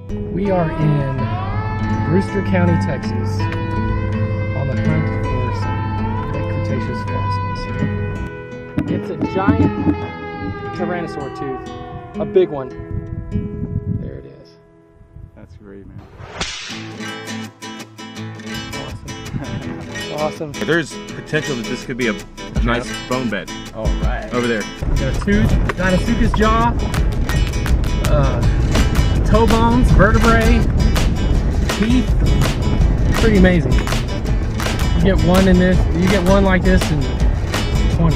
We are in Brewster County, Texas, on the hunt for some late Cretaceous fossils. It's a giant Tyrannosaur tooth, a big one. There it is. That's great, man. Awesome. There's potential that this could be a nice bone bed. All right. Over there. We got a tooth, Deinosuchus jaw, toe bones, vertebrae, teeth. Pretty amazing. You get one in this, you get one like this in 20.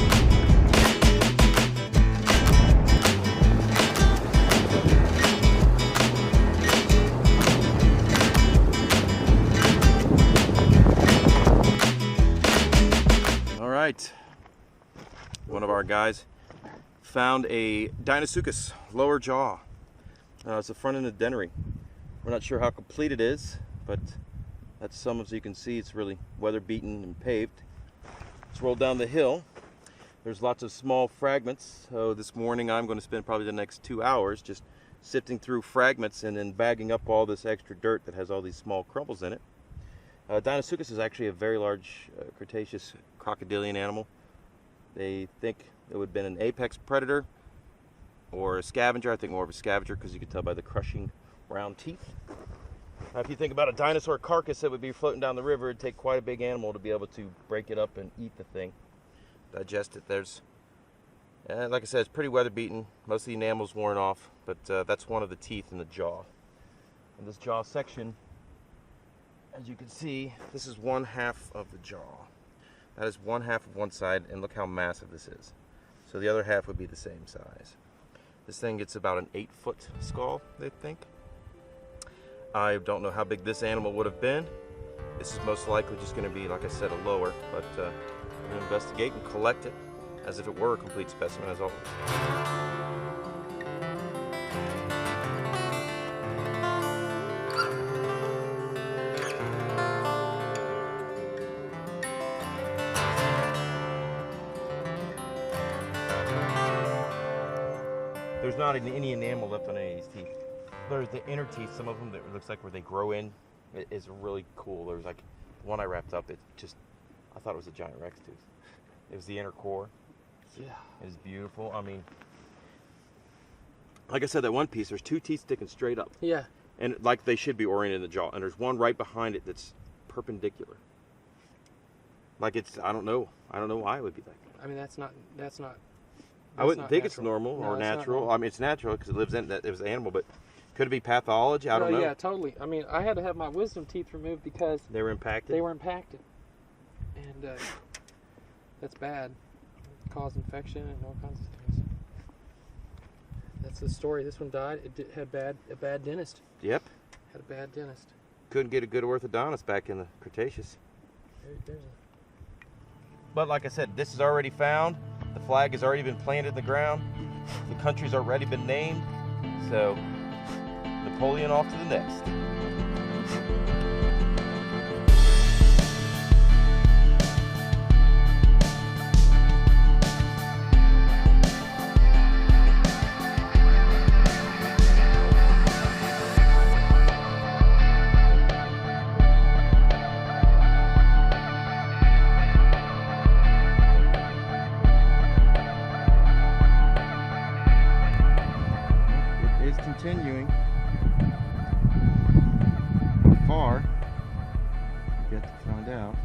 All right. One of our guys found a Deinosuchus lower jaw. It's the front end of the dennery. We're not sure how complete it is, but that's some, as you can see, it's really weather beaten and paved. Let's roll down the hill. There's lots of small fragments. So this morning I'm going to spend probably the next 2 hours just sifting through fragments and then bagging up all this extra dirt that has all these small crumbles in it. Deinosuchus is actually a very large Cretaceous crocodilian animal. They think it would have been an apex predator or a scavenger. I think more of a scavenger because you can tell by the crushing round teeth. If you think about a dinosaur carcass that would be floating down the river, it'd take quite a big animal to be able to break it up and eat the thing, digest it. Like I said, it's pretty weather beaten. Most of the enamel's worn off, but that's one of the teeth in the jaw. In this jaw section, as you can see, this is one half of the jaw. That is one half of one side, and look how massive this is. So the other half would be the same size. This thing gets about an 8-foot skull, they think. I don't know how big this animal would have been. This is most likely just going to be, like I said, a lower, but we're going to investigate and collect it as if it were a complete specimen, as always. There's not any enamel left on any of these teeth. There's the inner teeth, some of them that looks like where they grow in. It is really cool. There's like one I wrapped up, I thought it was a giant Rex tooth. It was the inner core. Yeah. It is beautiful. I mean, like I said, that one piece, there's two teeth sticking straight up. Yeah. And like they should be oriented in the jaw. And there's one right behind it that's perpendicular. Like I don't know why it would be like that. I mean, that's not. I wouldn't think natural. it's normal No, or it's not natural. normal. I mean, it's natural because it lives in that. It was an animal, but could it be pathology? I don't know. Yeah, totally. I mean, I had to have my wisdom teeth removed because They were impacted. they were impacted, and that's bad. Cause infection and all kinds of things. That's the story. This one died. It had a bad dentist. Yep. Had a bad dentist. Couldn't get a good orthodontist back in the Cretaceous. But like I said, this is already found. The flag has already been planted in the ground. The country's already been named. So, Napoleon off to the next. Continuing. How far? Yet to find out.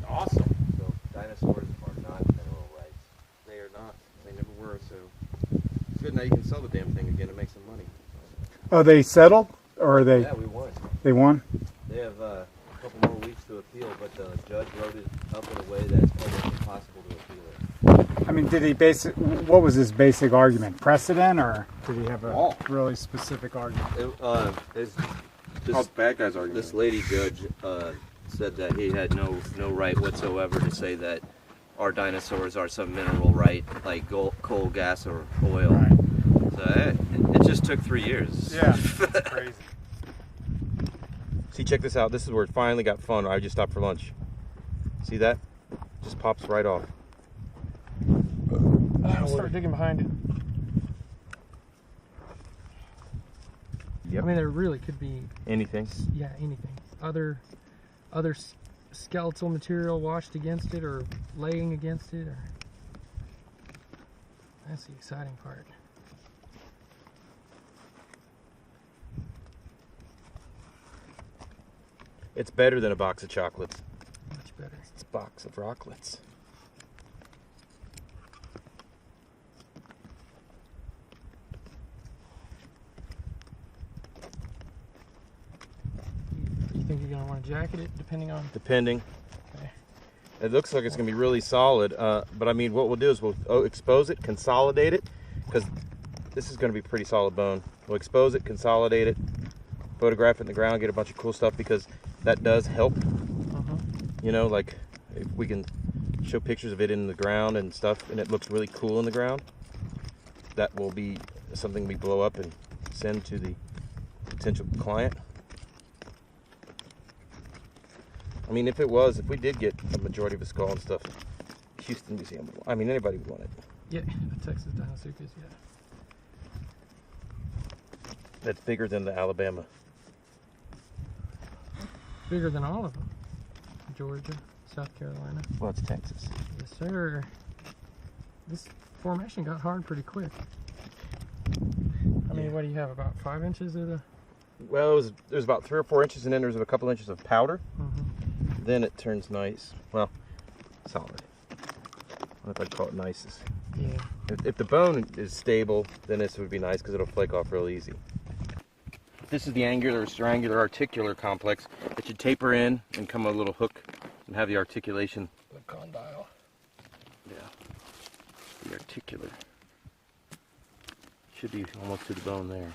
Awesome. So dinosaurs are not mineral rights. They are not. They never were. So it's good now you can sell the damn thing again and make some money. Oh, they settled, or are they? Yeah, we won. They won. They have a couple more weeks to appeal, but the judge wrote it up in a way that's almost impossible to appeal it. I mean, did he what was his basic argument? Precedent, or did he have a really specific argument? This bad guy's argument. This lady judge said that he had no right whatsoever to say that our dinosaurs are some mineral right, like coal, gas, or oil. Right. So it just took 3 years. Yeah, that's crazy. See, check this out. This is where it finally got fun. I just stopped for lunch. See that? Just pops right off. I'll start digging behind it. Yep. I mean, there really could be Anything. yeah, anything. Other skeletal material washed against it or laying against it, or that's the exciting part. It's better than a box of chocolates. Much better. It's a box of rocklets. You think you're gonna want to jacket it, depending on? Depending. Okay. It looks like it's going to be really solid, but I mean, what we'll do is we'll expose it, consolidate it, because this is going to be pretty solid bone. We'll expose it, consolidate it, photograph it in the ground, get a bunch of cool stuff, because that does help. You know, like if we can show pictures of it in the ground and stuff, and it looks really cool in the ground, that will be something we blow up and send to the potential client. I mean, if we did get a majority of a skull and stuff, Houston Museum, I mean, anybody would want it. Yeah, the Texas Deinosuchus, yeah. That's bigger than the Alabama. Bigger than all of them. Georgia, South Carolina. Well, it's Texas. Yes, sir. This formation got hard pretty quick. I mean, what do you have, about 5 inches of the... Well, there's about 3 or 4 inches, and then there's a couple inches of powder. Then it turns nice. Well, solid. I don't know if I'd call it nice. Yeah. If the bone is stable, then this would be nice because it'll flake off real easy. This is the angular, strangular, articular complex. It should taper in and come a little hook and have the articulation. The condyle. Yeah. The articular. Should be almost to the bone there.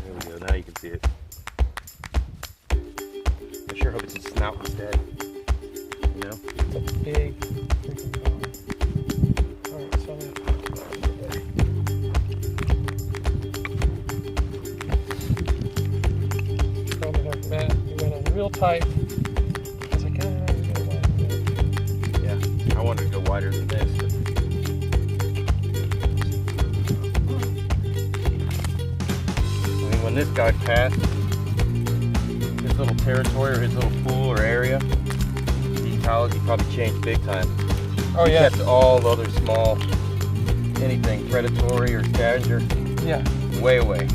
There we go, now you can see it. I sure hope it's a snout instead. You know? It's a big freaking bone. Alright, so I'm gonna talk about it today. Probably like that. You went in real tight. I was like, ah, I'm gonna go wide a bit. Yeah, I wanted to go wider than this. But... I mean, when this guy passed his little territory or his little pool or area, the ecology probably changed big time. Oh, He yeah. kept all the other small, anything predatory or scavenger Yeah. way away.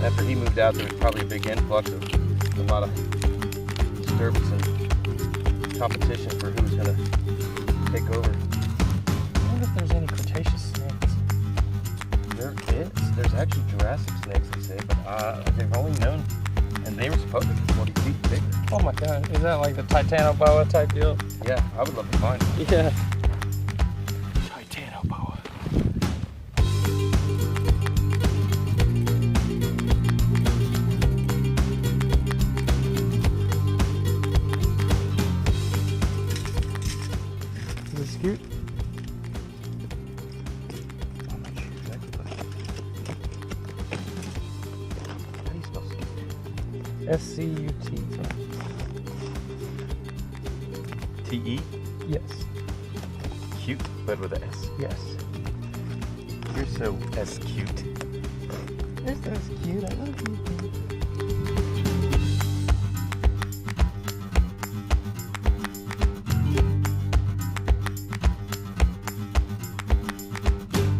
After he moved out, there was probably a big influx of a lot of disturbance and competition for who was going to take over. I wonder if there's any Cretaceous snakes. There is. There's actually Jurassic snakes, they say, but they've only known, and they were supposed to be 40 feet bigger. Oh my god, is that like the Titanoboa type deal? Yeah, I would love to find them. Yeah. Titanoboa. Is it scoot? Oh my God, exactly. How do you spell scoot? S-C-U-T. T-E? Yes. Cute, but with an S. Yes. You're so S-cute. You're so cute. I love you.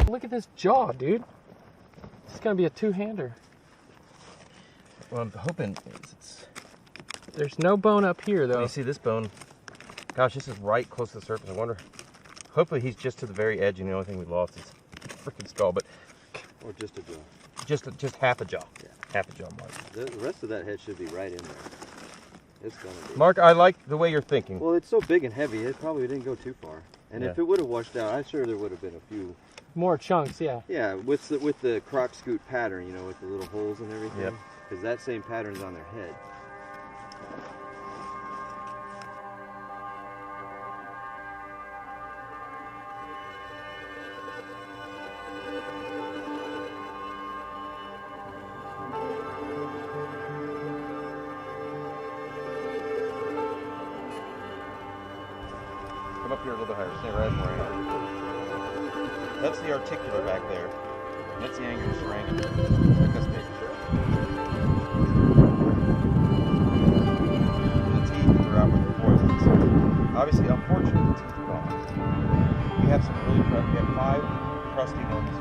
Look at this jaw, dude. It's gonna be a two-hander. What I'm hoping is it's... There's no bone up here, though. You see this bone? Gosh, this is right close to the surface. I wonder. Hopefully he's just to the very edge, and the only thing we lost is freaking skull. But Or just a jaw. just half a jaw. Yeah. Half a jaw, Mark. The rest of that head should be right in there. It's gonna be. Mark, I like the way you're thinking. Well, it's so big and heavy, it probably didn't go too far. And Yeah. if it would have washed out, I'm sure there would have been a few. More chunks, yeah. Yeah, with the croc scoot pattern, you know, with the little holes and everything. Yep. Because that same pattern's on their head. up here a little bit higher. Stay right where I am. That's the articular back there. That's the angular serrangular. Check this picture. The teeth are out with the poisons. Obviously, unfortunately, the teeth are gone. We have some really we have 5 crusty ones,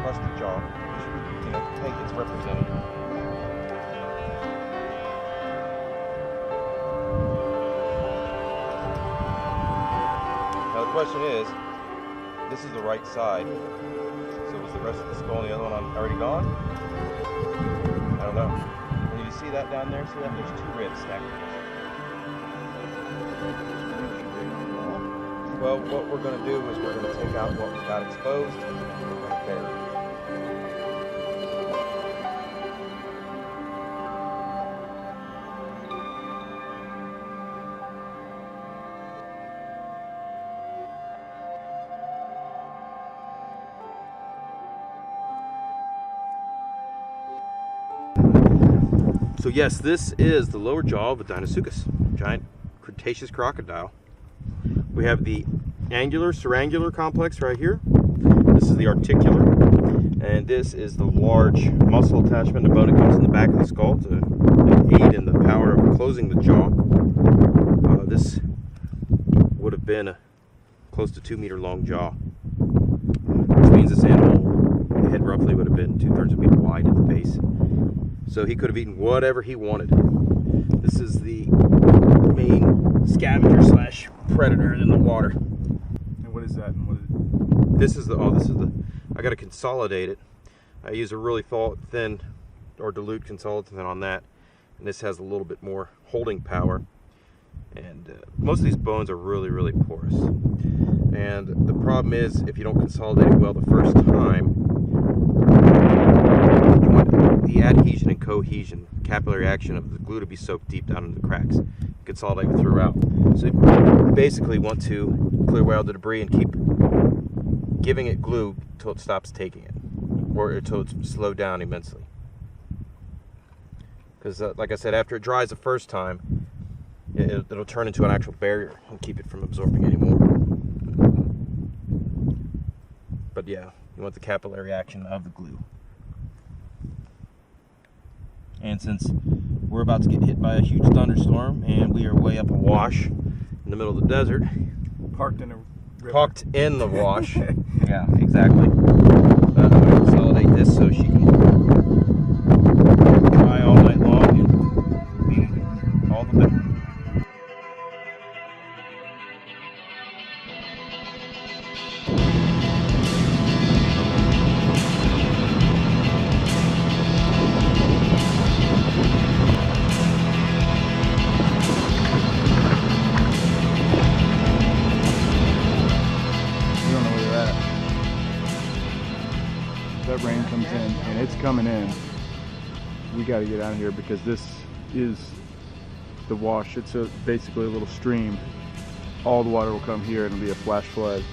crusty jaw, which you know, take it's representative. Now the question is, this is the right side. So was the rest of the skull and the other one already gone? I don't know. And you see that down there? See that? There's 2 ribs stacked. Well, what we're going to do is we're going to take out what we got exposed and we're going to bury it. So yes, this is the lower jaw of a Deinosuchus, giant Cretaceous crocodile. We have the angular serrangular complex right here. This is the articular, and this is the large muscle attachment, the bone that comes in the back of the skull to aid in the power of closing the jaw. This would have been a close to 2 meter long jaw, which means this animal, the head roughly would have been 2/3 of a meter wide at the base. So he could have eaten whatever he wanted. This is the main scavenger slash predator in the water. And what is that? And what is it? This is the I got to consolidate it. I use a really thin or dilute consolidative on that, and this has a little bit more holding power. And most of these bones are really, really porous. And the problem is, if you don't consolidate it well the first time, you want the adhesion and cohesion, capillary action of the glue to be soaked deep down into the cracks, consolidate throughout. So you basically want to clear away all the debris and keep giving it glue until it stops taking it, or until it's slowed down immensely. Because like I said, after it dries the first time, it'll turn into an actual barrier and keep it from absorbing anymore. But yeah, you want the capillary action of the glue. And since we're about to get hit by a huge thunderstorm and we are way up a wash in the middle of the desert, Parked in a river. parked in the wash. Yeah, exactly. I'm going to consolidate this so she can dry all night long and be all the better. That rain comes in, and it's coming in. We got to get out of here because this is the wash. It's basically a little stream. All the water will come here and it'll be a flash flood.